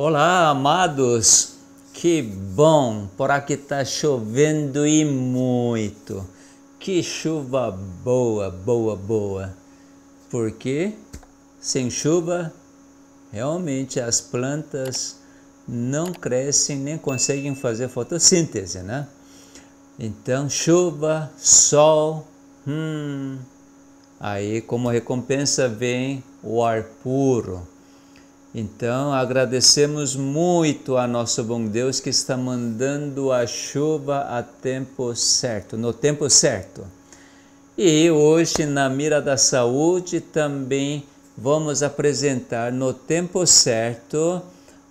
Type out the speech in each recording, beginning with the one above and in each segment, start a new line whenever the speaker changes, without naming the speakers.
Olá, amados, que bom, por aqui está chovendo e muito, que chuva boa, porque sem chuva, realmente as plantas não crescem nem conseguem fazer fotossíntese, né? Então, chuva, sol, aí como recompensa vem o ar puro. Então, agradecemos muito a nosso bom Deus que está mandando a chuva a tempo certo, no tempo certo. E hoje, na Mira da Saúde, também vamos apresentar no tempo certo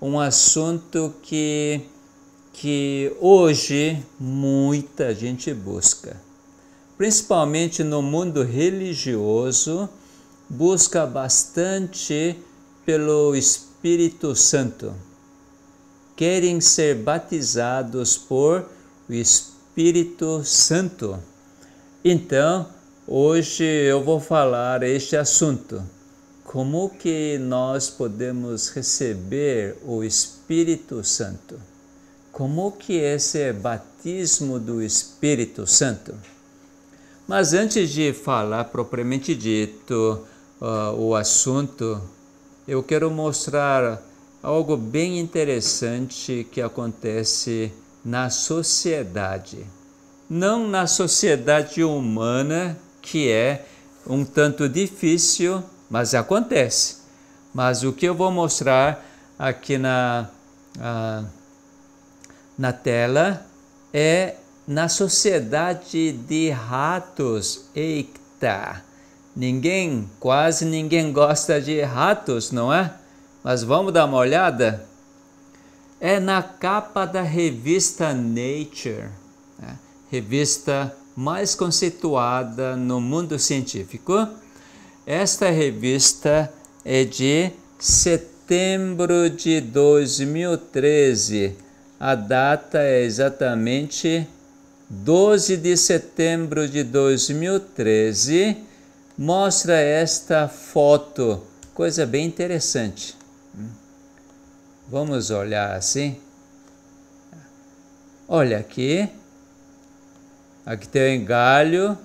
um assunto que hoje muita gente busca. Principalmente no mundo religioso, busca bastante pelo Espírito Santo. Querem ser batizados por o Espírito Santo. Então, hoje eu vou falar este assunto. Como que nós podemos receber o Espírito Santo? Como que é esse batismo do Espírito Santo? Mas antes de falar propriamente dito o assunto, eu quero mostrar algo bem interessante que acontece na sociedade. Não na sociedade humana, que é um tanto difícil, mas acontece. Mas o que eu vou mostrar aqui na tela é na sociedade de ratos. Eita! Quase ninguém gosta de ratos, não é? Mas vamos dar uma olhada? É na capa da revista Nature, revista mais conceituada no mundo científico. Esta revista é de setembro de 2013. A data é exatamente 12 de setembro de 2013. Mostra esta foto, coisa bem interessante. Vamos olhar assim. Olha aqui. Aqui tem um galho,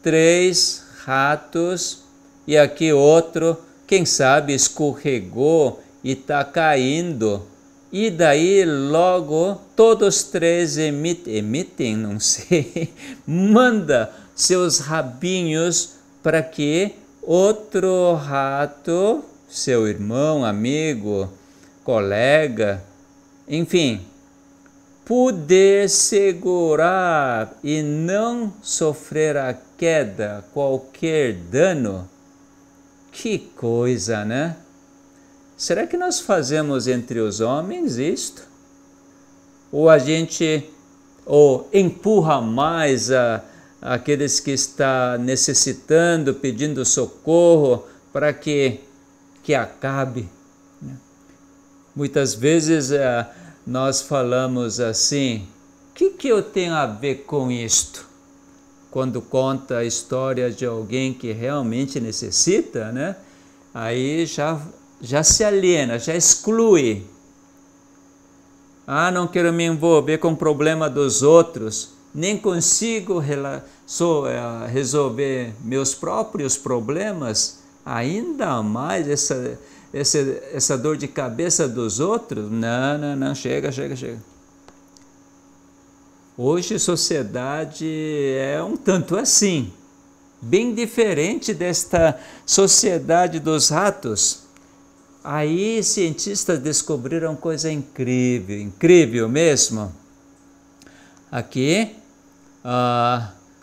3 ratos e aqui outro, quem sabe escorregou e está caindo. E daí logo todos 3 emitem, não sei, manda seus rabinhos para que outro rato, seu irmão, amigo, colega, enfim, poder segurar e não sofrer a queda, qualquer dano. Que coisa, né? Será que nós fazemos entre os homens isto? Ou a gente empurra mais aqueles que estão necessitando, pedindo socorro, para que acabe? Muitas vezes nós falamos assim, o que eu tenho a ver com isto? Quando conta a história de alguém que realmente necessita, né? Aí já se aliena, já exclui. Não quero me envolver com o problema dos outros, nem consigo resolver meus próprios problemas, ainda mais essa dor de cabeça dos outros. Não, chega. Hoje a sociedade é um tanto assim, bem diferente desta sociedade dos ratos. Aí cientistas descobriram coisa incrível mesmo. Aqui,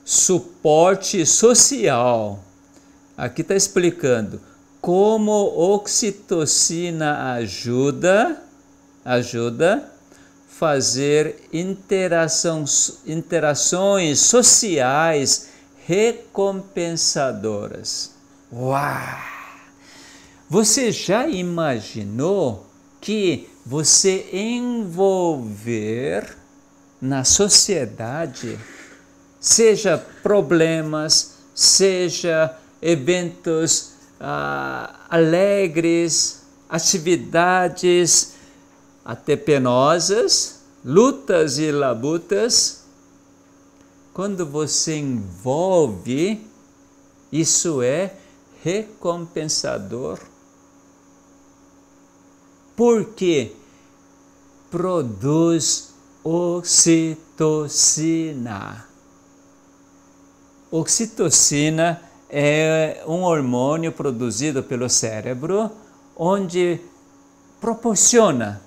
suporte social. Aqui está explicando como oxitocina ajuda fazer interações sociais recompensadoras. Uau! Você já imaginou que você envolver na sociedade, seja problemas, seja eventos alegres, atividades até penosas, lutas e labutas, quando você envolve, isso é recompensador. Porque produz ocitocina. Ocitocina é um hormônio produzido pelo cérebro, onde proporciona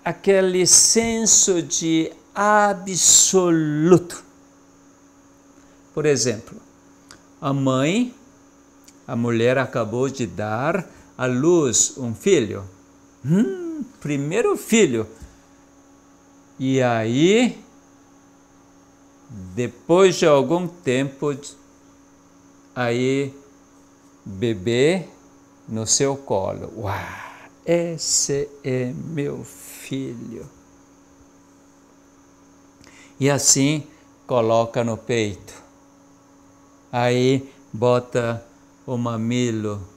aquele senso de absoluto. Por exemplo, a mulher acabou de dar à luz um filho, primeiro filho, e aí, depois de algum tempo, aí, bebê no seu colo. Uau, esse é meu filho. E assim, coloca no peito. Aí, bota o mamilo.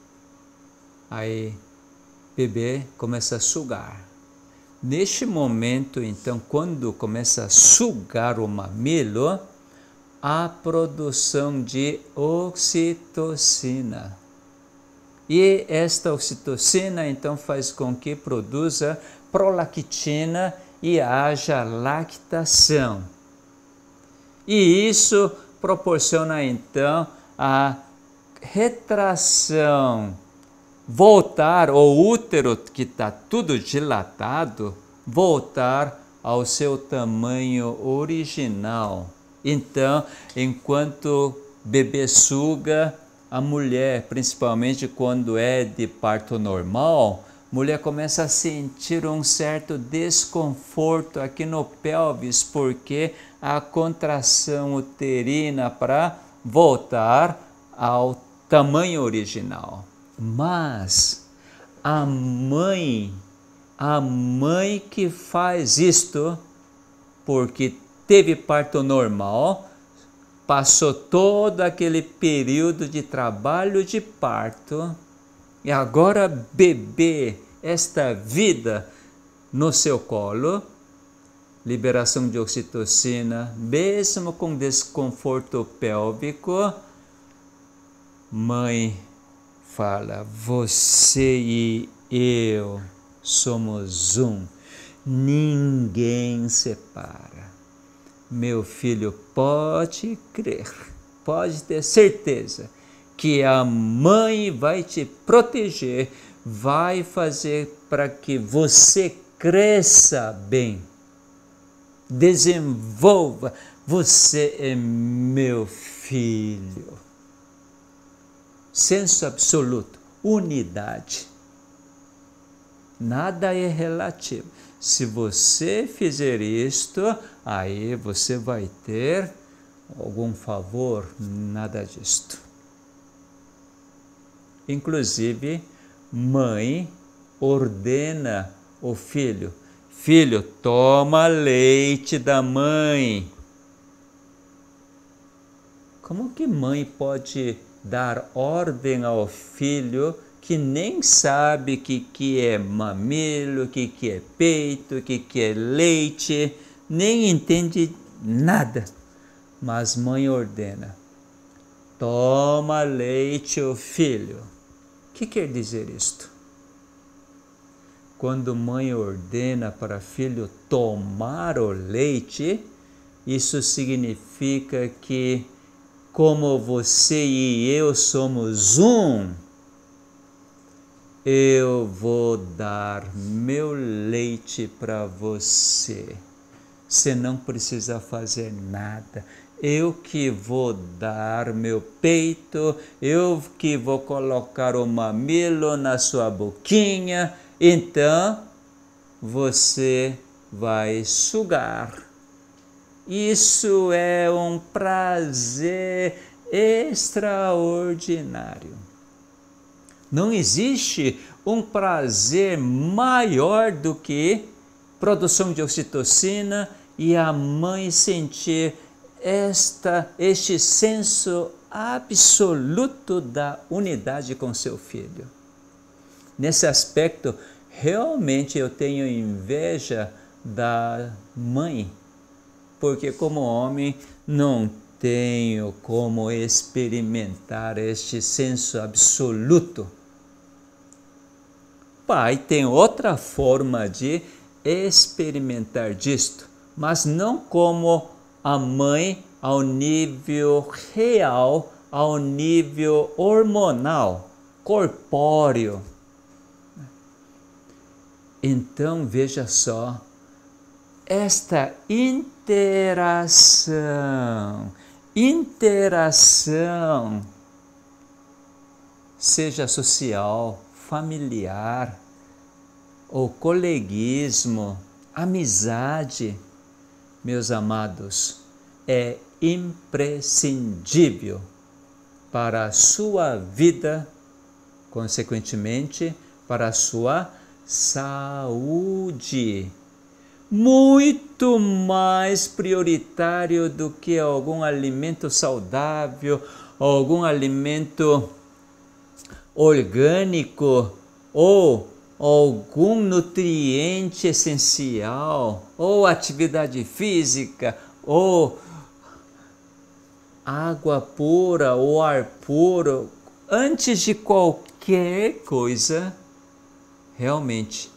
Aí, bebê começa a sugar. Neste momento, então, quando começa a sugar o mamilo, há produção de ocitocina. E esta ocitocina, então, faz com que produza prolactina e haja lactação. E isso proporciona, então, a retração, voltar o útero, que está tudo dilatado, voltar ao seu tamanho original. Então, enquanto bebê suga, a mulher, principalmente quando é de parto normal, a mulher começa a sentir um certo desconforto aqui no pelvis, porque a contração uterina para voltar ao tamanho original. Mas a mãe que faz isto, porque teve parto normal, passou todo aquele período de trabalho de parto, e agora bebê, esta vida no seu colo, liberação de ocitocina, mesmo com desconforto pélvico, mãe fala, você e eu somos um, ninguém separa. Meu filho, pode crer, pode ter certeza que a mãe vai te proteger, vai fazer para que você cresça bem, desenvolva. Você é meu filho. Senso absoluto, unidade. Nada é relativo. Se você fizer isto, aí você vai ter algum favor, nada disto. Inclusive, mãe ordena o filho, filho, toma leite da mãe. Como que mãe pode dar ordem ao filho que nem sabe o que é mamilo, o que é peito, o que é leite, nem entende nada, mas mãe ordena, toma leite, o filho. O que quer dizer isto? Quando mãe ordena para filho tomar o leite, isso significa que, como você e eu somos um, eu vou dar meu leite para você. Você não precisa fazer nada. Eu que vou dar meu peito, eu que vou colocar o mamilo na sua boquinha, então você vai sugar. Isso é um prazer extraordinário. Não existe um prazer maior do que produção de ocitocina e a mãe sentir este senso absoluto da unidade com seu filho. Nesse aspecto, realmente eu tenho inveja da mãe, porque como homem não tenho como experimentar este senso absoluto. Pai tem outra forma de experimentar disto, mas não como a mãe ao nível real, ao nível hormonal, corpóreo. Então veja só, esta interação, seja social, familiar, ou coleguismo, amizade, meus amados, é imprescindível para a sua vida, consequentemente, para a sua saúde. Muito mais prioritário do que algum alimento saudável, algum alimento orgânico ou algum nutriente essencial, ou atividade física, ou água pura, ou ar puro. Antes de qualquer coisa, realmente,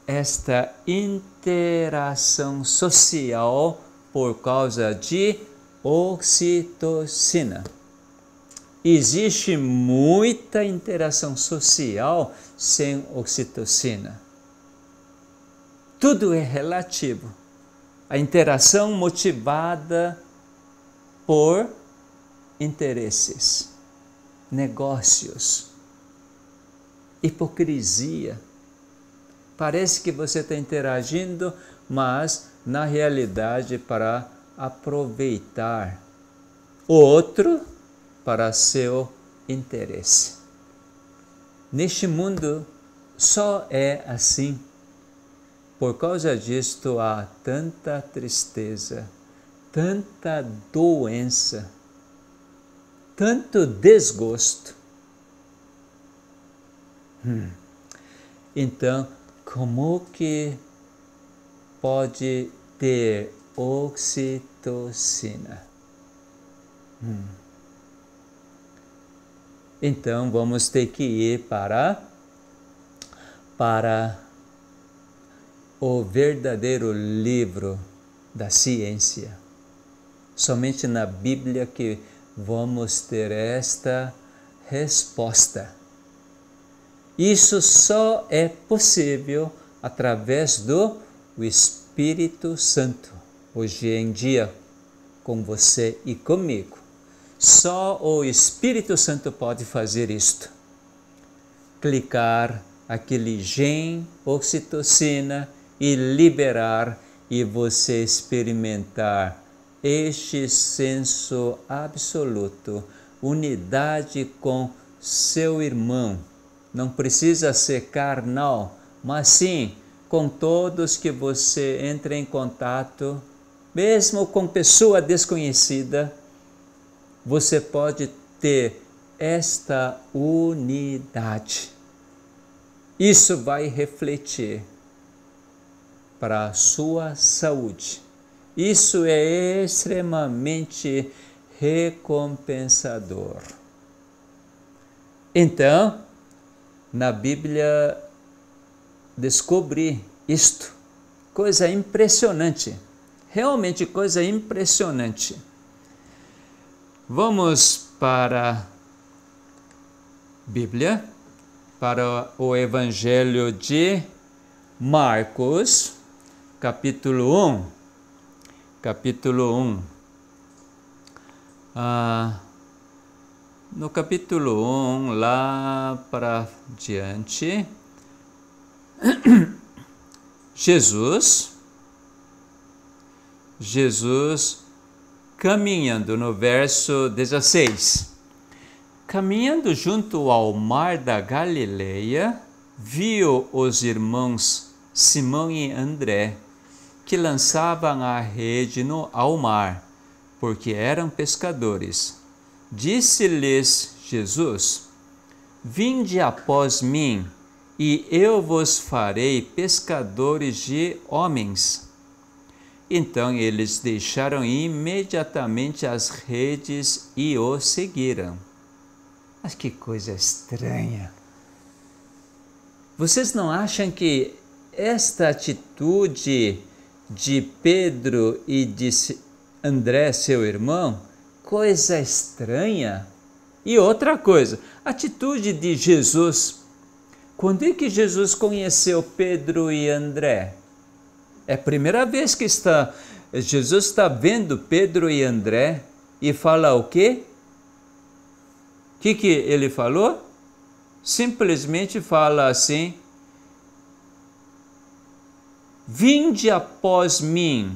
esta interação social por causa de ocitocina. Existe muita interação social sem ocitocina. Tudo é relativo. A interação motivada por interesses, negócios, hipocrisia. Parece que você está interagindo, mas na realidade para aproveitar o outro para seu interesse. Neste mundo só é assim. Por causa disto há tanta tristeza, tanta doença, tanto desgosto. Então, como que pode ter ocitocina? Então, vamos ter que ir para o verdadeiro livro da ciência. Somente na Bíblia que vamos ter esta resposta. Isso só é possível através do Espírito Santo. Hoje em dia, com você e comigo. Só o Espírito Santo pode fazer isto. Clicar aquele gene ocitocina e liberar e você experimentar este senso absoluto, unidade com seu irmão. Não precisa ser carnal, mas sim com todos que você entra em contato, mesmo com pessoa desconhecida, você pode ter esta unidade. Isso vai refletir para a sua saúde. Isso é extremamente recompensador. Então, na Bíblia, descobri isto. Coisa impressionante. Realmente coisa impressionante. Vamos para a Bíblia, para o Evangelho de Marcos, capítulo 1. Capítulo 1. No capítulo 1, lá para diante, Jesus caminhando no verso 16. Caminhando junto ao mar da Galileia, viu os irmãos Simão e André, que lançavam a rede ao mar, porque eram pescadores. Disse-lhes Jesus: vinde após mim, e eu vos farei pescadores de homens. Então eles deixaram imediatamente as redes e o seguiram. Mas que coisa estranha! Vocês não acham que esta atitude de Pedro e de André, seu irmão, coisa estranha? E outra coisa, a atitude de Jesus. Quando é que Jesus conheceu Pedro e André? É a primeira vez que Jesus está vendo Pedro e André e fala o quê? O que ele falou? Simplesmente fala assim: vinde após mim,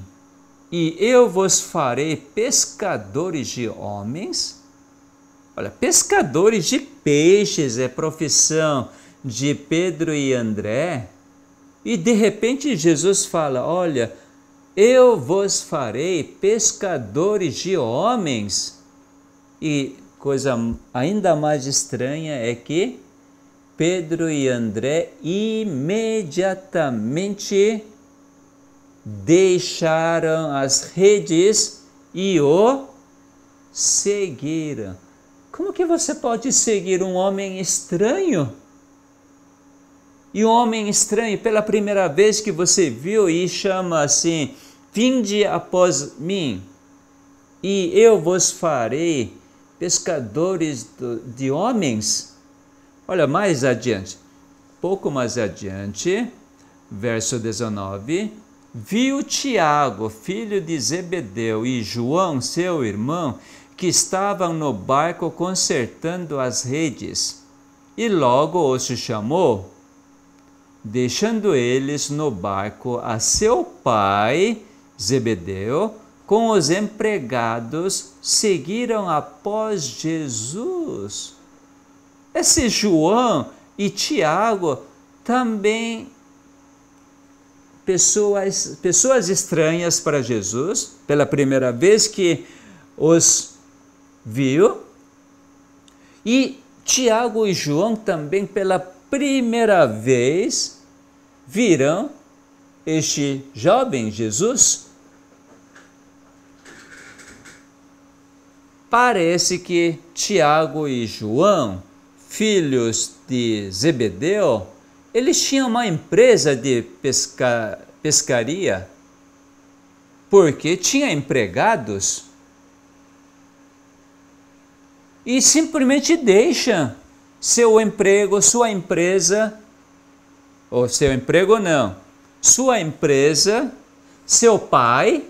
e eu vos farei pescadores de homens. Olha, pescadores de peixes é profissão de Pedro e André. E de repente Jesus fala: olha, eu vos farei pescadores de homens. E coisa ainda mais estranha é que Pedro e André imediatamente deixaram as redes e o seguiram. Como que você pode seguir um homem estranho? E um homem estranho, pela primeira vez que você viu e chama assim: vinde após mim, e eu vos farei pescadores de homens. Olha, mais adiante, pouco mais adiante, verso 19, viu Tiago, filho de Zebedeu, e João, seu irmão, que estavam no barco consertando as redes, e logo os chamou. Deixando eles no barco a seu pai, Zebedeu, com os empregados, seguiram após Jesus. Esse João e Tiago também pessoas estranhas para Jesus, pela primeira vez que os viu. E Tiago e João também pela primeira vez viram este jovem Jesus. Parece que Tiago e João, filhos de Zebedeu, eles tinham uma empresa de pescaria, porque tinha empregados, e simplesmente deixam seu emprego, sua empresa, ou seu emprego não, sua empresa, seu pai,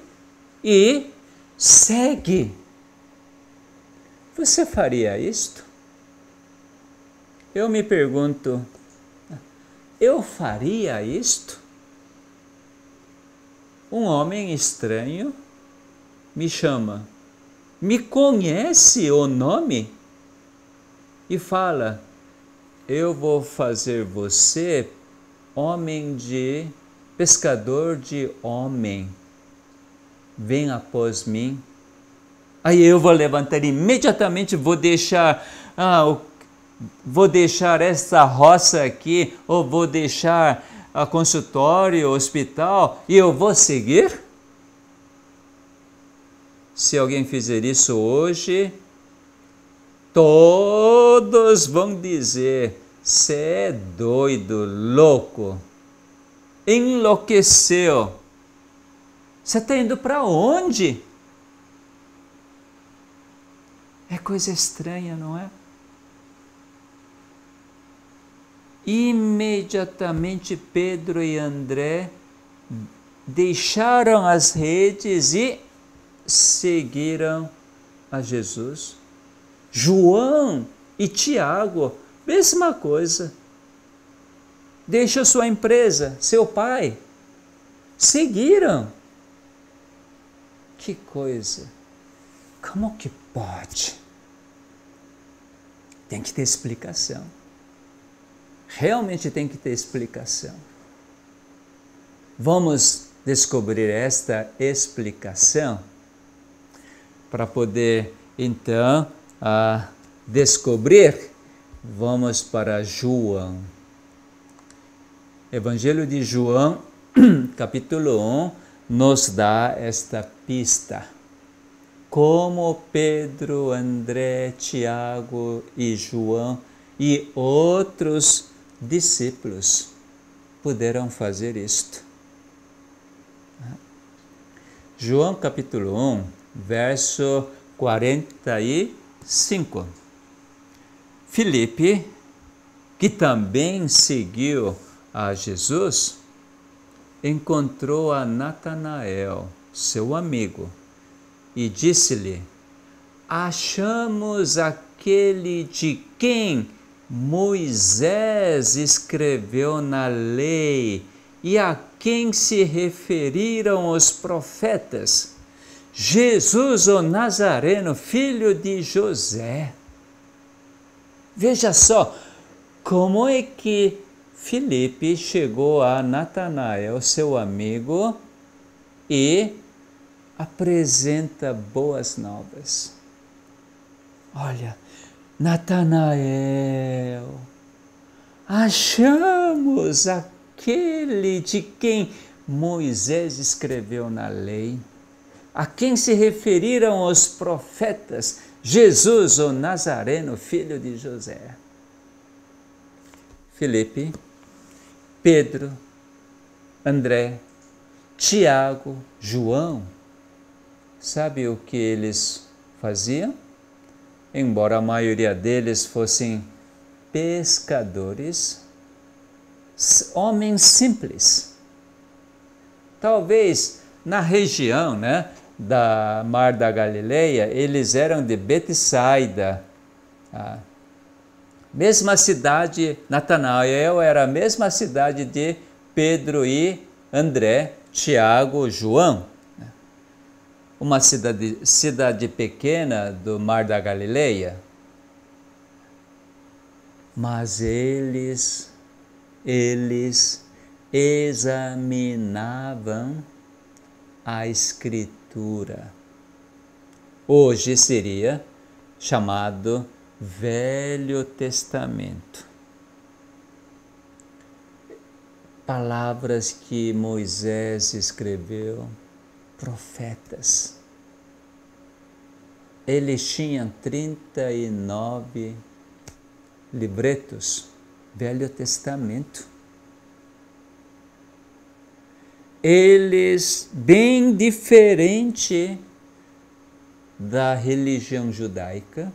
e segue. Você faria isto? Eu me pergunto, eu faria isto? Um homem estranho me chama, me conhece o nome e fala: eu vou fazer você pescador de homem. Vem após mim. Aí eu vou levantar imediatamente, vou deixar essa roça aqui, ou vou deixar a consultório, hospital, e eu vou seguir? Se alguém fizer isso hoje, todos vão dizer: você é doido, louco, enlouqueceu. Você está indo para onde? É coisa estranha, não é? Imediatamente Pedro e André deixaram as redes e seguiram a Jesus. João e Tiago, mesma coisa. Deixa sua empresa, seu pai. Seguiram. Que coisa. Como que pode? Tem que ter explicação. Realmente tem que ter explicação. Vamos descobrir esta explicação para poder, então, descobrir Vamos para João. Evangelho de João, capítulo 1, nos dá esta pista. Como Pedro, André, Tiago e João e outros discípulos puderam fazer isto. João capítulo 1, verso 45. Filipe, que também seguiu a Jesus, encontrou a Natanael, seu amigo, e disse-lhe: achamos aquele de quem Moisés escreveu na lei e a quem se referiram os profetas, Jesus o Nazareno, filho de José. Veja só, como é que Filipe chegou a Natanael, seu amigo, e apresenta boas novas. Olha, Natanael, achamos aquele de quem Moisés escreveu na lei, a quem se referiram os profetas, Jesus, o Nazareno, filho de José. Filipe, Pedro, André, Tiago, João, sabe o que eles faziam? Embora a maioria deles fossem pescadores, homens simples. Talvez na região, da Mar da Galileia, eles eram de Betsaida. Mesma cidade, Natanael era a mesma cidade de Pedro e André, Tiago, João. Uma cidade pequena do Mar da Galileia. Mas eles examinavam a Escritura. Hoje seria chamado Velho Testamento. Palavras que Moisés escreveu, profetas. Eles tinham 39 livretos, Velho Testamento. Eles, bem diferente da religião judaica,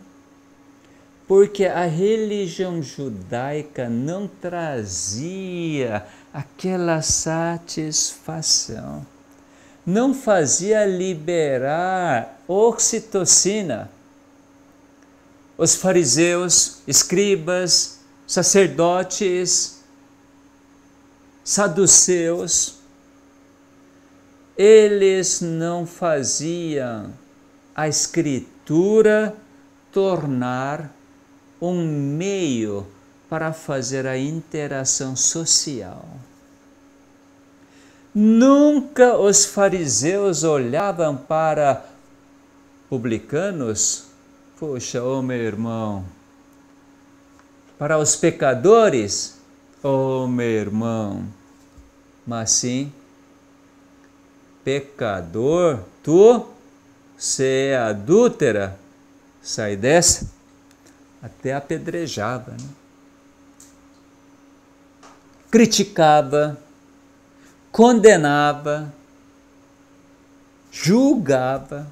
porque a religião judaica não trazia aquela satisfação, não fazia liberar ocitocina. Os fariseus, escribas, sacerdotes, saduceus, eles não faziam a Escritura tornar um meio para fazer a interação social. Nunca os fariseus olhavam para publicanos, poxa, meu irmão, para os pecadores, meu irmão, mas sim, pecador, você é adúltera, sai dessa. Até apedrejava, criticava, condenava, julgava.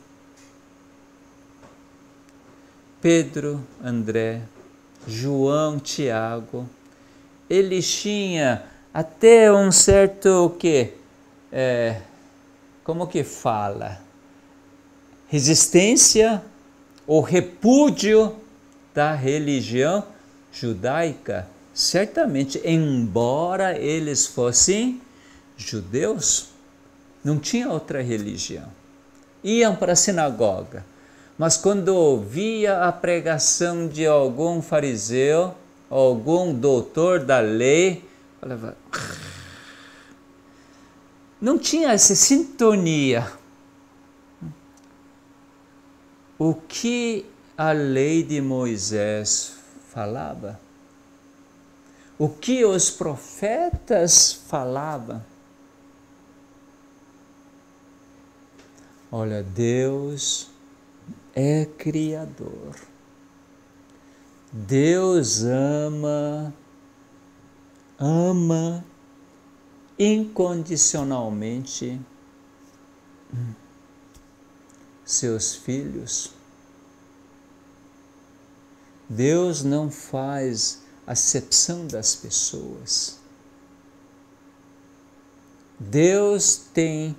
Pedro, André, João, Tiago, eles tinham até um certo como que fala? Resistência ou repúdio da religião judaica, certamente, embora eles fossem judeus, não tinha outra religião. Iam para a sinagoga, mas quando ouvia a pregação de algum fariseu, algum doutor da lei, falava, não tinha essa sintonia. O que a lei de Moisés falava, o que os profetas falavam. Olha, Deus é Criador. Deus ama incondicionalmente seus filhos. Deus não faz acepção das pessoas. Deus tem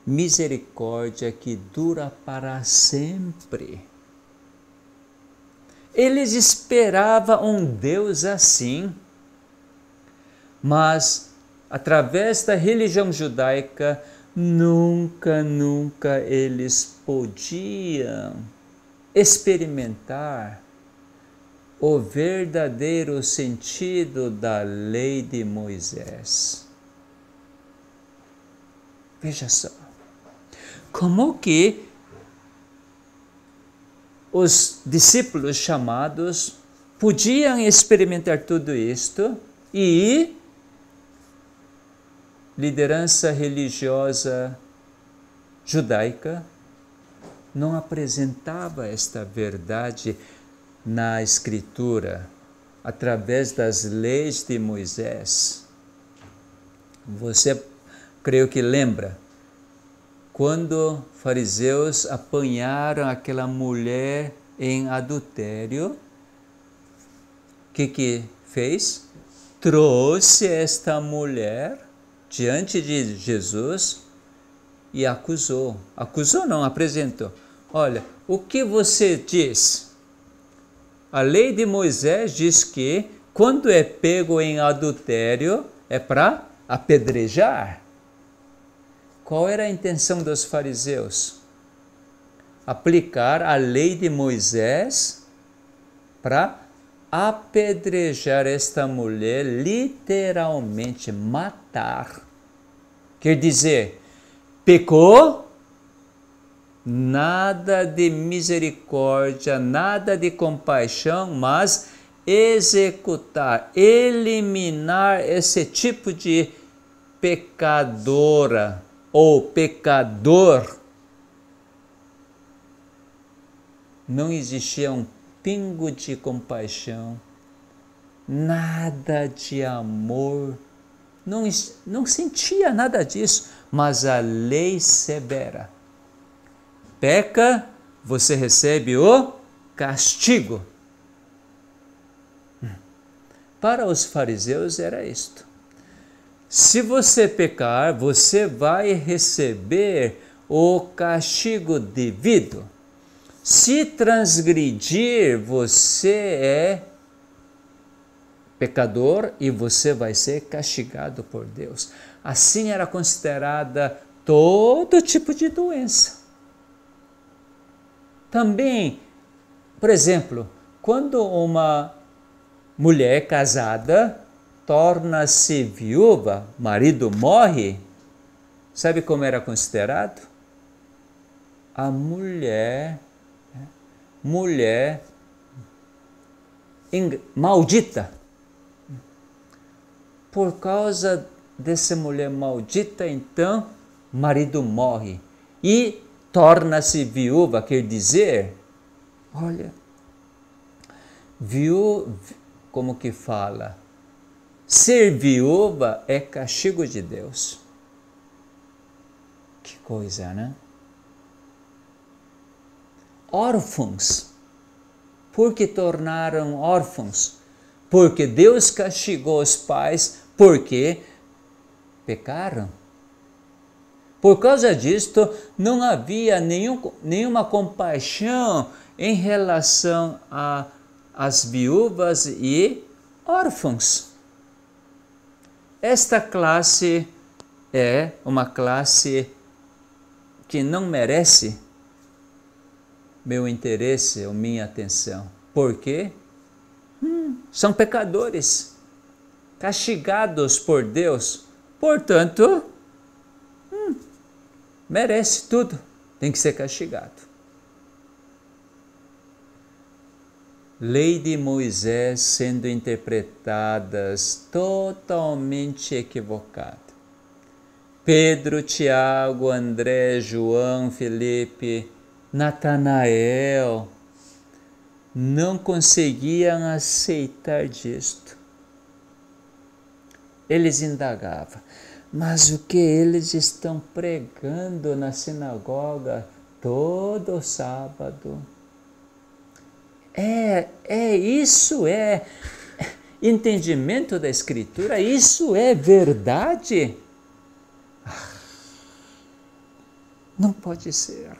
misericórdia que dura para sempre. Eles esperavam um Deus assim, mas através da religião judaica, nunca eles podiam experimentar o verdadeiro sentido da lei de Moisés. Veja só, como que os discípulos chamados podiam experimentar tudo isto e liderança religiosa judaica não apresentava esta verdade na Escritura, através das leis de Moisés. Você, creio que lembra, quando fariseus apanharam aquela mulher em adultério, o que fez? Trouxe esta mulher diante de Jesus e acusou. Acusou não, apresentou. Olha, o que você diz? A lei de Moisés diz que quando é pego em adultério é para apedrejar. Qual era a intenção dos fariseus? Aplicar a lei de Moisés para apedrejar esta mulher, literalmente matar. Quer dizer, pecou, nada de misericórdia, nada de compaixão, mas executar, eliminar esse tipo de pecadora ou pecador. Não existia um pingo de compaixão, nada de amor, não sentia nada disso, mas a lei severa. Peca, você recebe o castigo. Para os fariseus era isto. Se você pecar, você vai receber o castigo devido. Se transgredir, você é pecador e você vai ser castigado por Deus. Assim era considerada todo tipo de doença. Também, por exemplo, quando uma mulher casada torna-se viúva, marido morre, sabe como era considerado? A mulher maldita. Por causa dessa mulher maldita, então, marido morre e torna-se viúva, quer dizer, olha, como que fala? Ser viúva é castigo de Deus. Que coisa, né? Órfãos. Por que tornaram órfãos? Porque Deus castigou os pais porque pecaram. Por causa disto, não havia nenhuma compaixão em relação às viúvas e órfãos. Esta classe é uma classe que não merece meu interesse ou minha atenção. Por quê? São pecadores, castigados por Deus. Portanto, merece tudo, tem que ser castigado. lei de Moisés sendo interpretadas totalmente equivocado. Pedro, Tiago, André, João, Felipe, Natanael não conseguiam aceitar disto. Eles indagavam, mas o que eles estão pregando na sinagoga todo sábado? Isso é entendimento da Escritura? Isso é verdade? Não pode ser.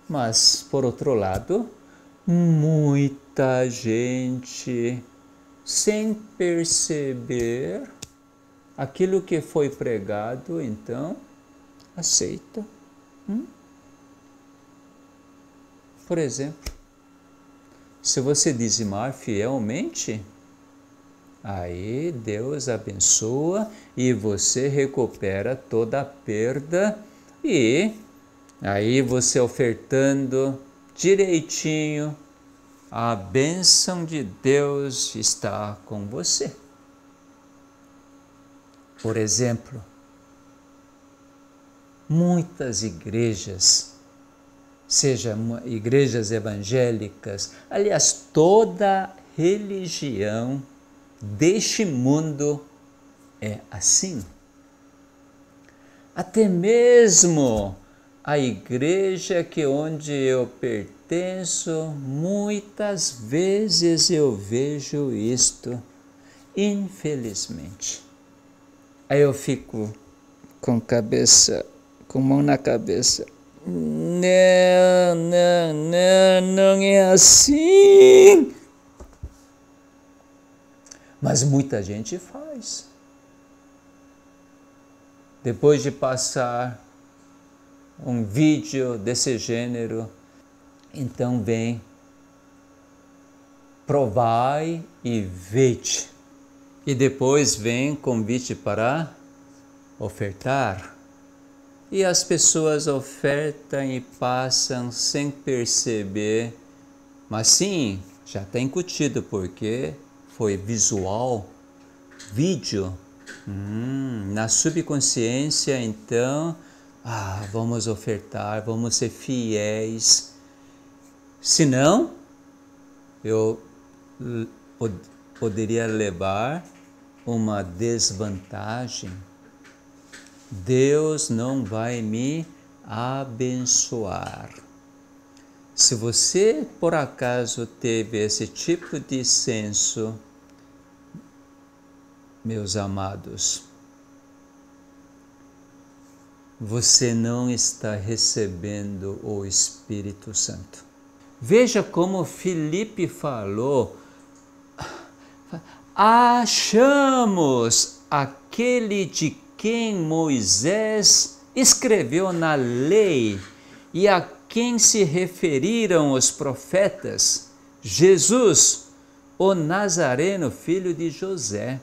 Mas, por outro lado, muita gente, sem perceber aquilo que foi pregado, então, aceita. Por exemplo, se você dizimar fielmente, aí Deus abençoa e você recupera toda a perda, e aí você ofertando direitinho, a bênção de Deus está com você. Por exemplo, muitas igrejas, sejam igrejas evangélicas, aliás, toda religião deste mundo é assim. Até mesmo a igreja onde eu pertenço, muitas vezes eu vejo isto, infelizmente. Aí eu fico com mão na cabeça. Não é assim. Mas muita gente faz. Depois de passar um vídeo desse gênero, então vem, provai e vede. E depois vem convite para ofertar. E as pessoas ofertam e passam sem perceber, mas sim, já está incutido, porque foi visual, vídeo, na subconsciência, então, vamos ofertar, vamos ser fiéis, senão eu poderia levar uma desvantagem. Deus não vai me abençoar. Se você, por acaso, teve esse tipo de senso, meus amados, você não está recebendo o Espírito Santo. Veja como Filipe falou: achamos aquele de quem Moisés escreveu na lei e a quem se referiram os profetas, Jesus, o Nazareno, filho de José.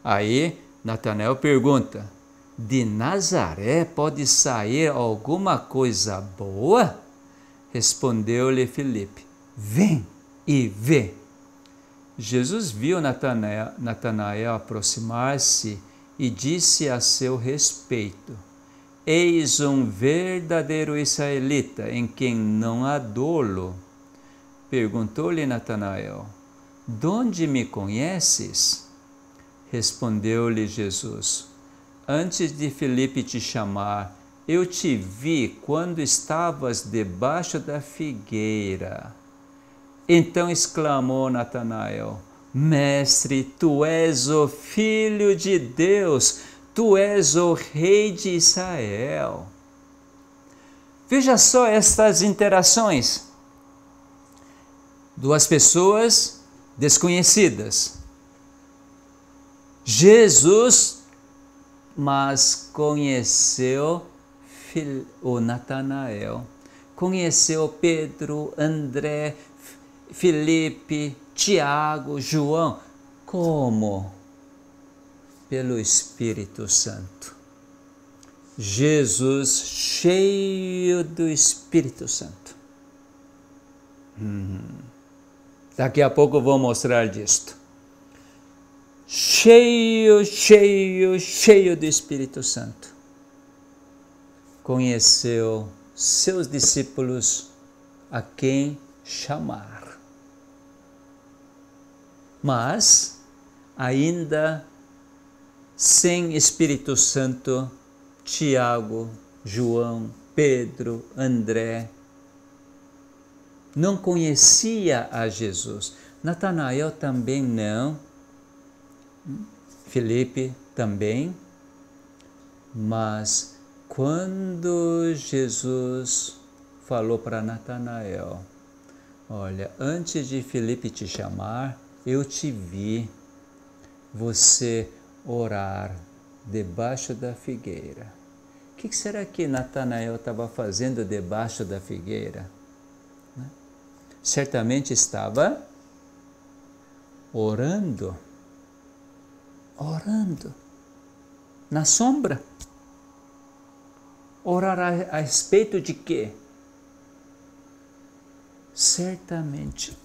Aí Natanael pergunta: de Nazaré pode sair alguma coisa boa? Respondeu-lhe Filipe: vem e vê. Jesus viu Natanael aproximar-se e disse a seu respeito: eis um verdadeiro israelita, em quem não há dolo. Perguntou-lhe Natanael: de onde me conheces? Respondeu-lhe Jesus: antes de Filipe te chamar, eu te vi quando estavas debaixo da figueira. Então exclamou Natanael: Mestre, tu és o Filho de Deus, tu és o Rei de Israel. Veja só estas interações. Duas pessoas desconhecidas. Jesus, mas conheceu o Natanael, conheceu Pedro, André, Felipe, Tiago, João. Como? Pelo Espírito Santo. Jesus cheio do Espírito Santo. Daqui a pouco eu vou mostrar disto. Cheio do Espírito Santo. Conheceu seus discípulos a quem chamar. Mas, ainda sem Espírito Santo, Tiago, João, Pedro, André, não conhecia a Jesus. Natanael também não. Filipe também. Mas quando Jesus falou para Natanael, olha, antes de Filipe te chamar, eu te vi você orar debaixo da figueira. O que será que Natanael estava fazendo debaixo da figueira? Certamente estava orando na sombra. Orar a respeito de quê? Certamente,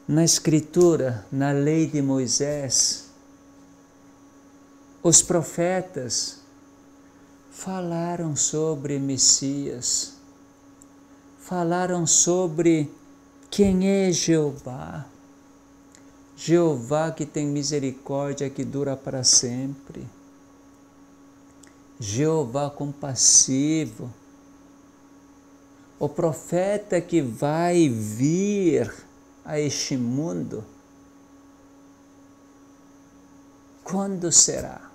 na Escritura, na lei de Moisés, os profetas falaram sobre Messias, falaram sobre quem é Jeová. Jeová que tem misericórdia, que dura para sempre. Jeová compassivo. O profeta que vai vir a este mundo. Quando será?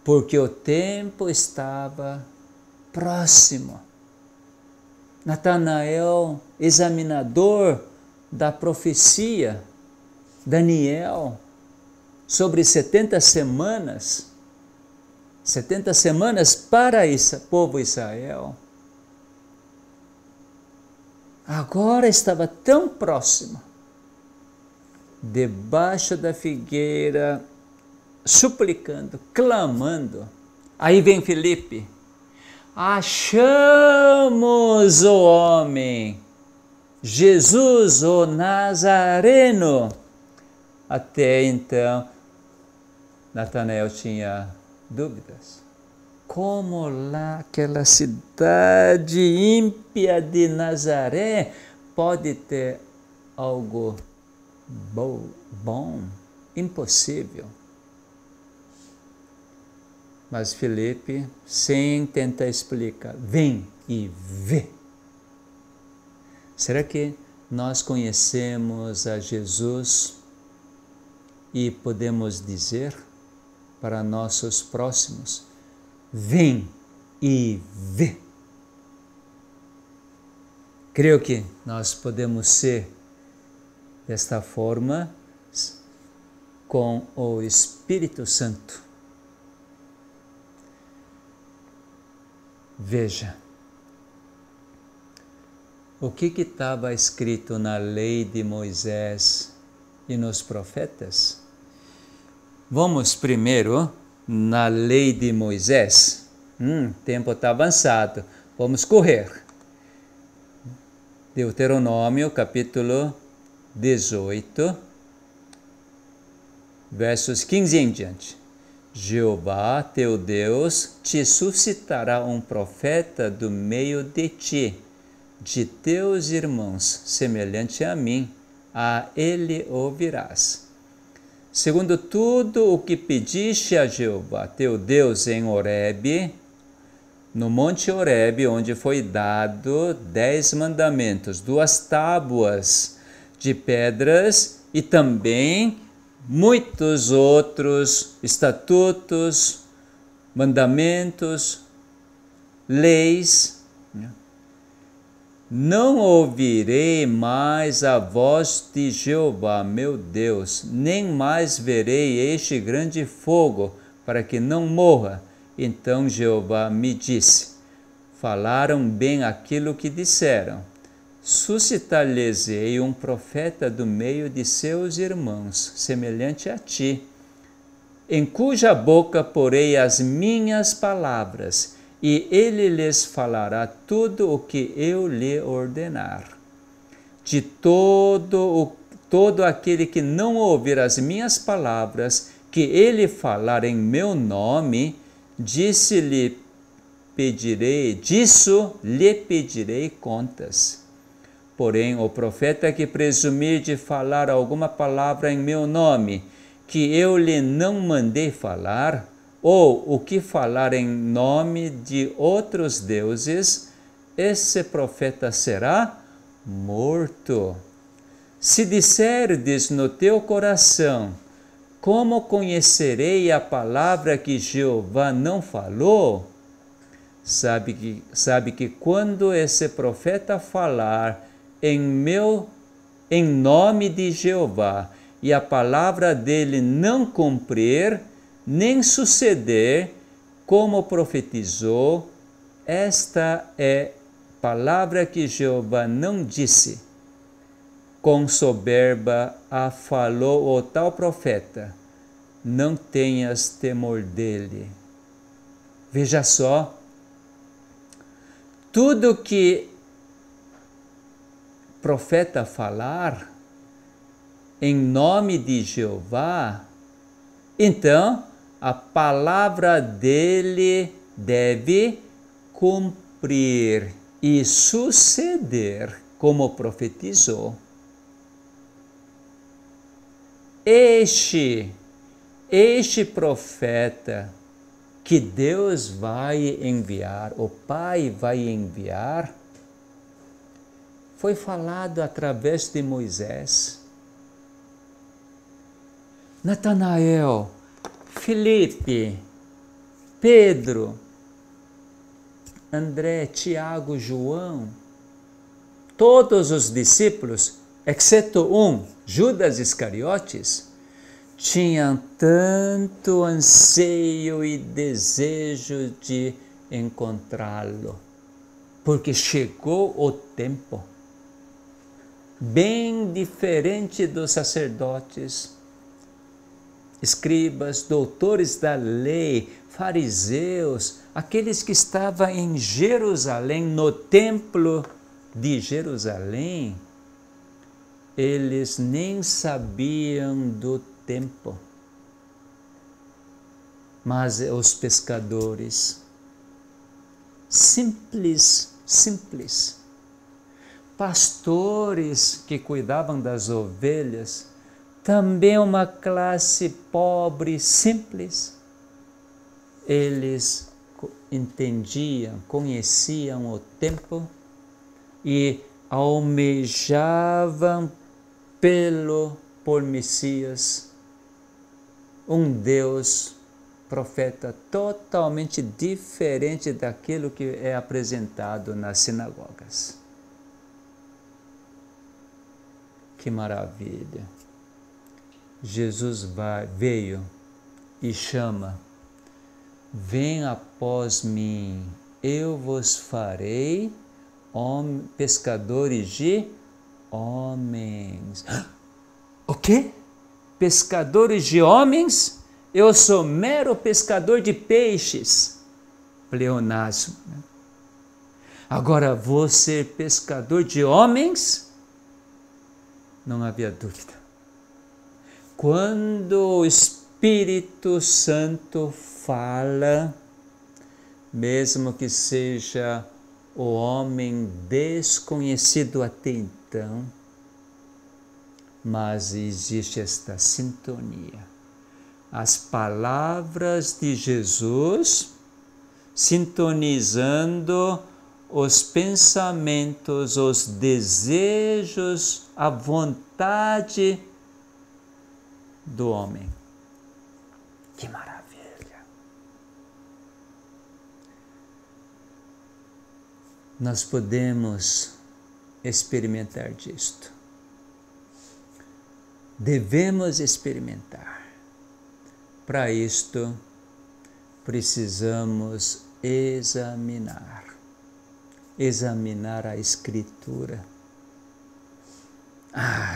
Porque o tempo estava próximo. Natanael, examinador da profecia, Daniel, sobre 70 semanas para o povo Israel. Agora estava tão próximo, debaixo da figueira, suplicando, clamando. Aí vem Filipe. Achamos o homem, Jesus o Nazareno. Até então, Natanael tinha dúvidas. Como lá aquela cidade ímpia de Nazaré pode ter algo bom? Impossível. Mas Filipe, sem tentar explicar, vem e vê. Será que nós conhecemos a Jesus e podemos dizer para nossos próximos, vem e vê? Creio que nós podemos ser desta forma com o Espírito Santo. Veja, o que estava escrito na lei de Moisés e nos profetas? Vamos primeiro na lei de Moisés. O tempo está avançado, vamos correr. Deuteronômio, capítulo 18, versos 15 em diante. Jeová, teu Deus, te suscitará um profeta do meio de ti, de teus irmãos, semelhante a mim, a ele ouvirás. Segundo tudo o que pediste a Jeová, teu Deus, em Horebe, no monte Horebe, onde foi dado 10 mandamentos, 2 tábuas de pedras e também muitos outros estatutos, mandamentos, leis. Não ouvirei mais a voz de Jeová, meu Deus, nem mais verei este grande fogo, para que não morra. Então Jeová me disse, falaram bem aquilo que disseram. Suscitar-lhes-ei um profeta do meio de seus irmãos, semelhante a ti, em cuja boca porei as minhas palavras, e ele lhes falará tudo o que eu lhe ordenar. De todo aquele que não ouvir as minhas palavras, que ele falar em meu nome, disso lhe pedirei contas. Porém, o profeta que presumir de falar alguma palavra em meu nome, que eu lhe não mandei falar, ou o que falar em nome de outros deuses, esse profeta será morto. Se disserdes no teu coração, como conhecerei a palavra que Jeová não falou? Sabe que quando esse profeta falar em nome de Jeová, e a palavra dele não cumprir, nem suceder como profetizou, esta é palavra que Jeová não disse. Com soberba a falou o tal profeta, não tenhas temor dele. Veja só, tudo que profeta falar em nome de Jeová, então a palavra dele deve cumprir e suceder como profetizou. Este profeta que Deus vai enviar, o Pai vai enviar, foi falado através de Moisés. Natanael, Filipe, Pedro, André, Tiago, João, todos os discípulos, exceto um, Judas Iscariotes, tinham tanto anseio e desejo de encontrá-lo, porque chegou o tempo, bem diferente dos sacerdotes, escribas, doutores da lei, fariseus, aqueles que estavam em Jerusalém, no templo de Jerusalém, eles nem sabiam do tempo. Mas os pescadores, simples, pastores que cuidavam das ovelhas, também uma classe pobre, simples, eles entendiam, conheciam o tempo e almejavam por Messias, um Deus, profeta totalmente diferente daquilo que é apresentado nas sinagogas. Que maravilha! Jesus veio e chama: vem após mim, eu vos farei pescadores de homens. O quê? Pescadores de homens? Eu sou mero pescador de peixes. Pleonasmo. Agora vou ser pescador de homens? Não havia dúvida. Quando o Espírito Santo fala, mesmo que seja o homem desconhecido até então, mas existe esta sintonia. As palavras de Jesus sintonizando os pensamentos, os desejos, a vontade do homem. Que maravilha! Nós podemos experimentar disto. Devemos experimentar. Para isto, precisamos examinar a Escritura.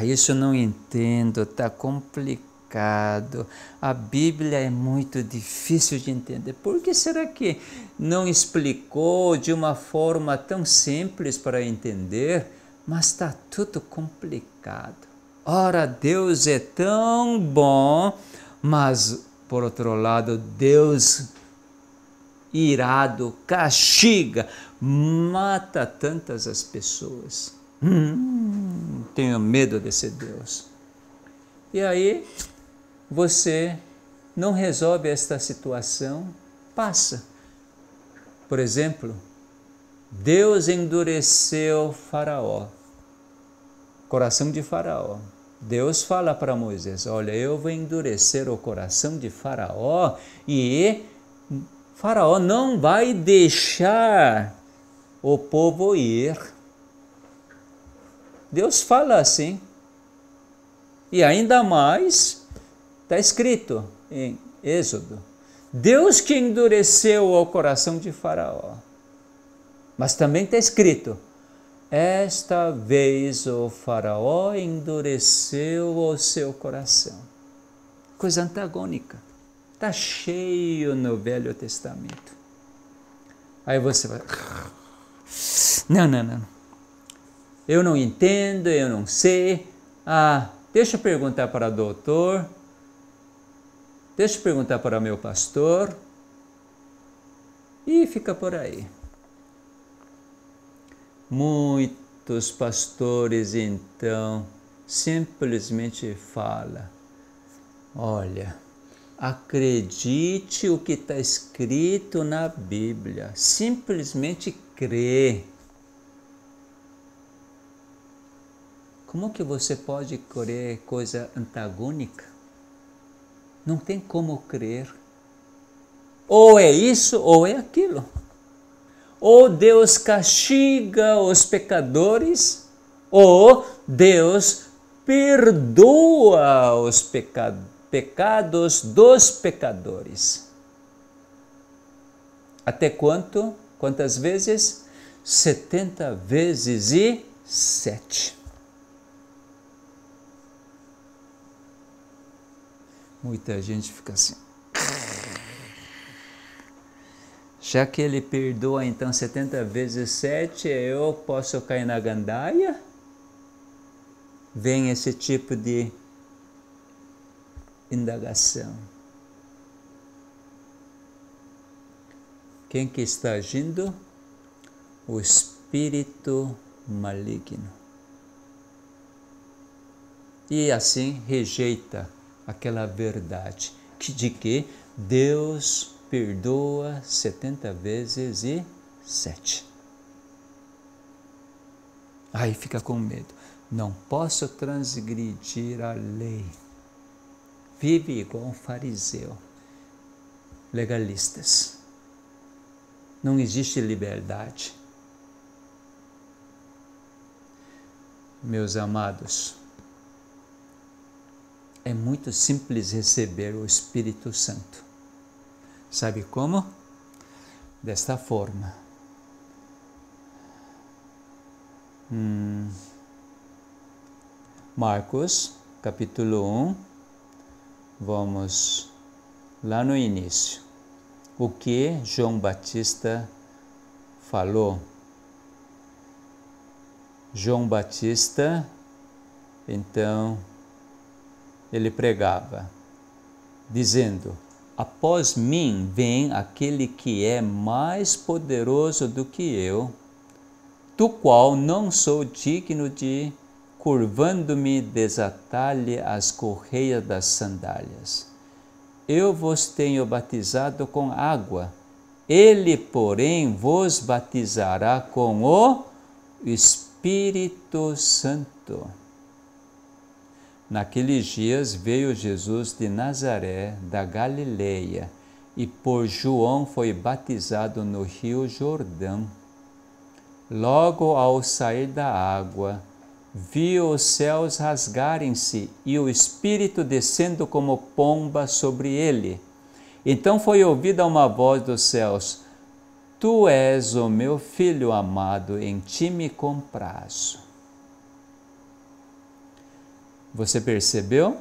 Isso eu não entendo, está complicado. complicado. A Bíblia é muito difícil de entender. Por que será que não explicou de uma forma tão simples para entender, mas está tudo complicado? Ora, Deus é tão bom, mas, por outro lado, Deus irado, castiga, mata tantas as pessoas. Tenho medo desse Deus. E aí, você não resolve esta situação, passa. Por exemplo, Deus endureceu Faraó, coração de Faraó. Deus fala para Moisés, olha, eu vou endurecer o coração de Faraó e Faraó não vai deixar o povo ir. Deus fala assim. E ainda mais, está escrito em Êxodo, Deus que endureceu o coração de Faraó. Mas também está escrito, esta vez o Faraó endureceu o seu coração. Coisa antagônica. Está cheio no Velho Testamento. Aí você vai... Não. Eu não entendo, eu não sei. Deixa eu perguntar para o doutor. Deixa eu perguntar para meu pastor. E fica por aí. Muitos pastores, então, simplesmente falam, olha, acredite o que está escrito na Bíblia, simplesmente crê. Como que você pode crer coisa antagônica? Não tem como crer. Ou é isso ou é aquilo. Ou Deus castiga os pecadores, ou Deus perdoa os pecados dos pecadores. Até quanto? Quantas vezes? 70 vezes e 7. Muita gente fica assim. Já que ele perdoa então 70 vezes 7, eu posso cair na gandaia? Vem esse tipo de indagação. Quem que está agindo? O espírito maligno. E assim rejeita aquela verdade de que Deus perdoa 70 vezes e 7. Aí fica com medo. Não posso transgredir a lei. Vive igual um fariseu. Legalistas. Não existe liberdade. Meus amados, é muito simples receber o Espírito Santo. Sabe como? Desta forma. Marcos, capítulo 1, vamos lá no início. O que João Batista falou? João Batista, então, ele pregava, dizendo: após mim vem aquele que é mais poderoso do que eu, do qual não sou digno de, curvando-me, desatar-lhe as correias das sandálias. Eu vos tenho batizado com água, ele, porém, vos batizará com o Espírito Santo. Naqueles dias veio Jesus de Nazaré, da Galileia, e por João foi batizado no rio Jordão. Logo ao sair da água, viu os céus rasgarem-se e o Espírito descendo como pomba sobre ele. Então foi ouvida uma voz dos céus: Tu és o meu filho amado, em ti me comprazo. Você percebeu?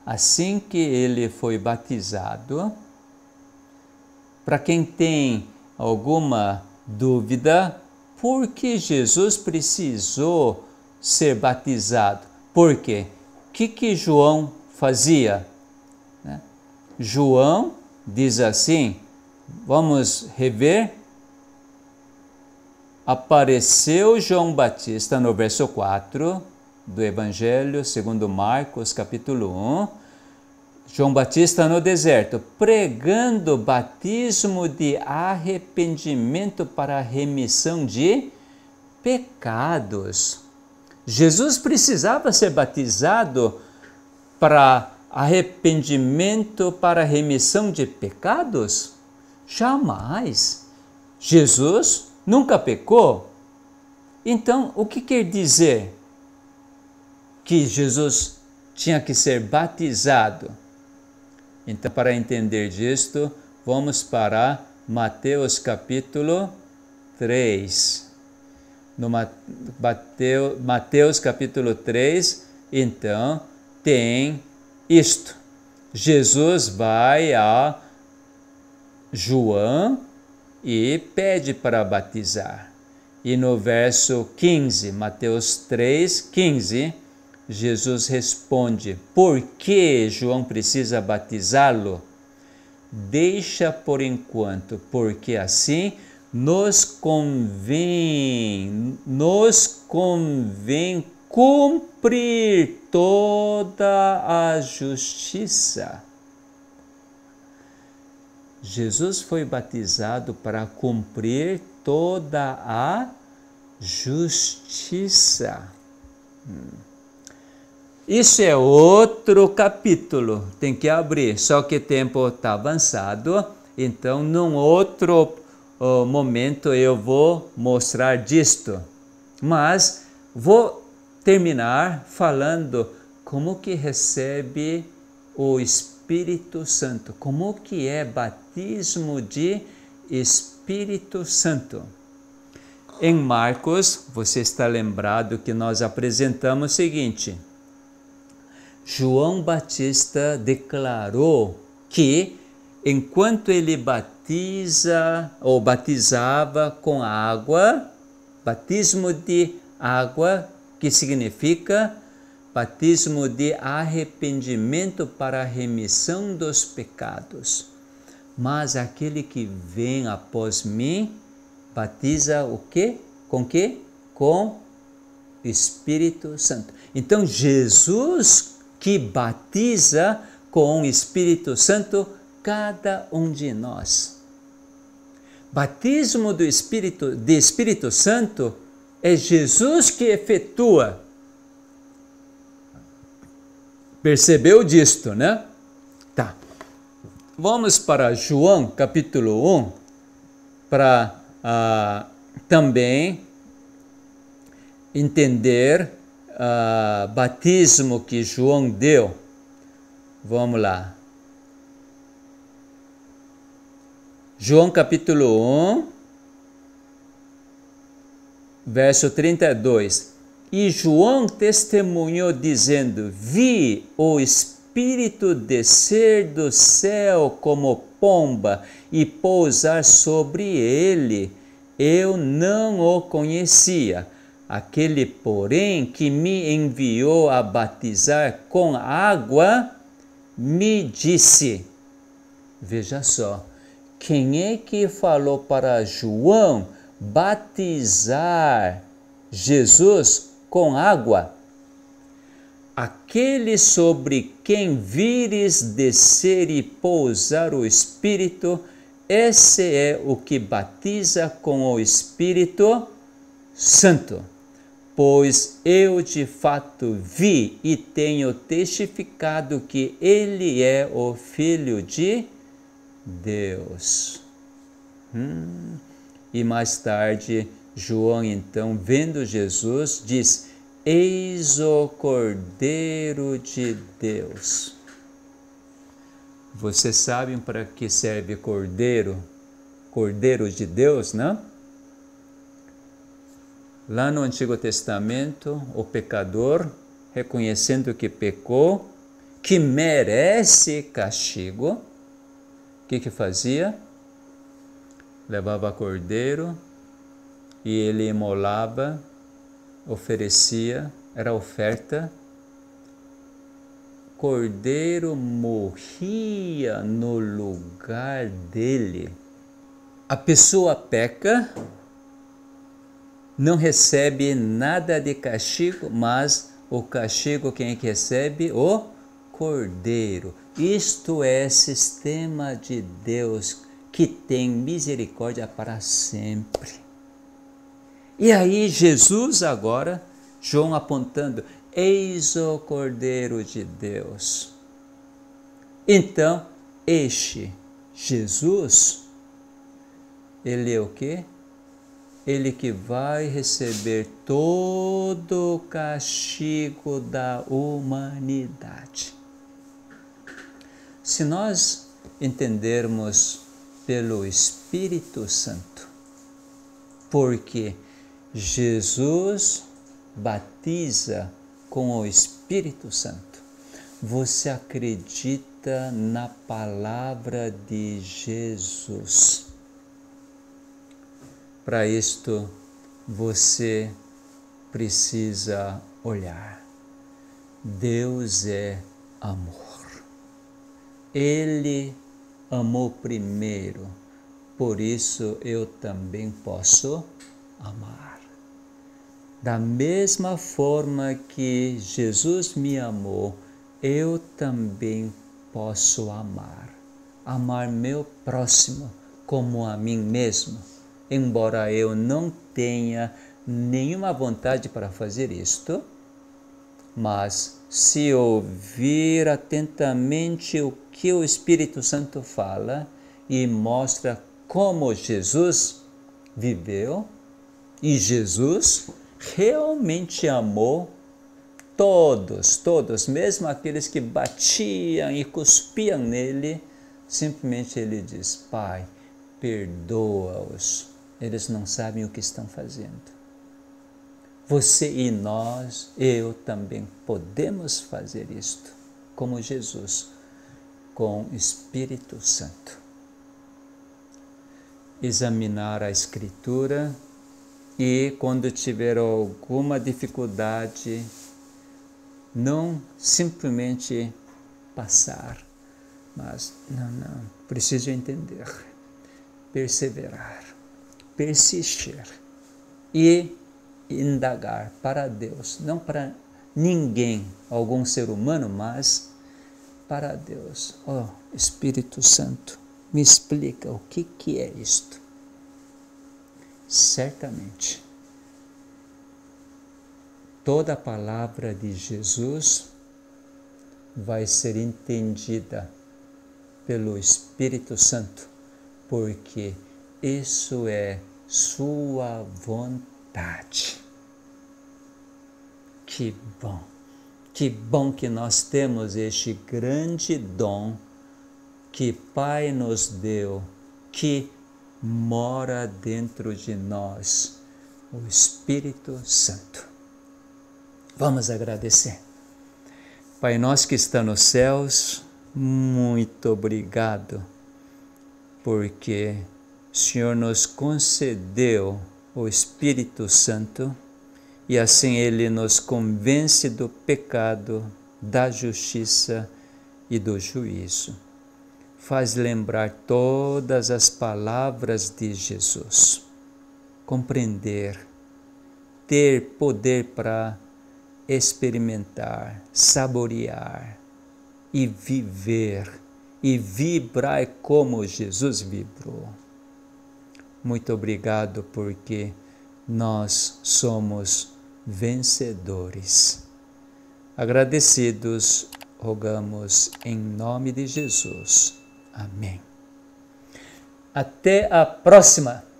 assim que ele foi batizado, para quem tem alguma dúvida, por que Jesus precisou ser batizado? Por quê? O que João fazia? João diz assim, vamos rever. Apareceu João Batista no verso 4 do Evangelho segundo Marcos, capítulo 1. João Batista no deserto, pregando batismo de arrependimento para a remissão de pecados. Jesus precisava ser batizado para arrependimento para a remissão de pecados? Jamais. Jesus nunca pecou. Então, o que quer dizer que Jesus tinha que ser batizado? Então, para entender disto, vamos para Mateus capítulo 3. No Mateus capítulo 3, então, tem isto. Jesus vai a João e pede para batizar. E no verso 15, Mateus 3, 15, Jesus responde, por que João precisa batizá-lo? Deixa por enquanto, porque assim nos convém cumprir toda a justiça. Jesus foi batizado para cumprir toda a justiça. Isso é outro capítulo, tem que abrir, só que o tempo está avançado, então num outro momento eu vou mostrar disto. Mas vou terminar falando como que recebe o Espírito Santo, como que é batismo de Espírito Santo. Em Marcos, você está lembrado que nós apresentamos o seguinte: João Batista declarou que enquanto ele batizava com água, batismo de água, que significa batismo de arrependimento para a remissão dos pecados. Mas aquele que vem após mim, batiza o quê? Com quê? Com Espírito Santo. Então, Jesus que batiza com o Espírito Santo cada um de nós. Batismo de Espírito Santo é Jesus que efetua. Percebeu disto, né? Tá. Vamos para João capítulo 1 para também entender batismo que João deu. Vamos lá. João capítulo 1, verso 32. E João testemunhou dizendo, vi o Espírito descer do céu como pomba e pousar sobre ele. Eu não o conhecia. Aquele, porém, que me enviou a batizar com água, me disse. Veja só, quem é que falou para João batizar Jesus com água? Aquele sobre quem vires descer e pousar o Espírito, esse é o que batiza com o Espírito Santo. Pois eu de fato vi e tenho testificado que ele é o Filho de Deus. E mais tarde, João então, vendo Jesus, diz, eis o Cordeiro de Deus. Vocês sabem para que serve cordeiro? Cordeiro de Deus, não? Lá no Antigo Testamento, o pecador, reconhecendo que pecou, que merece castigo, o que fazia? Levava cordeiro e ele imolava, oferecia, era oferta. Cordeiro morria no lugar dele. A pessoa peca, não recebe nada de castigo, mas o castigo quem é que recebe? O Cordeiro. Isto é sistema de Deus que tem misericórdia para sempre. E aí Jesus agora, João apontando, eis o Cordeiro de Deus. Então, este Jesus, ele é o quê? Ele que vai receber todo o castigo da humanidade. Se nós entendermos pelo Espírito Santo, porque Jesus batiza com o Espírito Santo, você acredita na palavra de Jesus. Para isto, você precisa olhar. Deus é amor. Ele amou primeiro, por isso eu também posso amar. Da mesma forma que Jesus me amou, eu também posso amar. Amar meu próximo como a mim mesmo. Embora eu não tenha nenhuma vontade para fazer isto, mas se ouvir atentamente o que o Espírito Santo fala e mostra como Jesus viveu, e Jesus realmente amou todos, mesmo aqueles que batiam e cuspiam nele, simplesmente ele diz, Pai, perdoa-os, eles não sabem o que estão fazendo. Você e nós, eu também podemos fazer isto, como Jesus, com o Espírito Santo. Examinar a Escritura e, quando tiver alguma dificuldade, não simplesmente passar, mas não, preciso entender, perseverar, persistir e indagar para Deus, não para ninguém, algum ser humano, mas para Deus. Ó, Espírito Santo, me explica o que é isto. Certamente, toda a palavra de Jesus vai ser entendida pelo Espírito Santo, porque isso é sua vontade. Que bom que nós temos este grande dom que Pai nos deu, que mora dentro de nós, o Espírito Santo. Vamos agradecer. Pai nosso que está nos céus, muito obrigado, porque o Senhor nos concedeu o Espírito Santo, e assim Ele nos convence do pecado, da justiça e do juízo. Faz lembrar todas as palavras de Jesus, compreender, ter poder para experimentar, saborear e viver e vibrar como Jesus vibrou. Muito obrigado, porque nós somos vencedores. Agradecidos, rogamos em nome de Jesus. Amém. Até a próxima!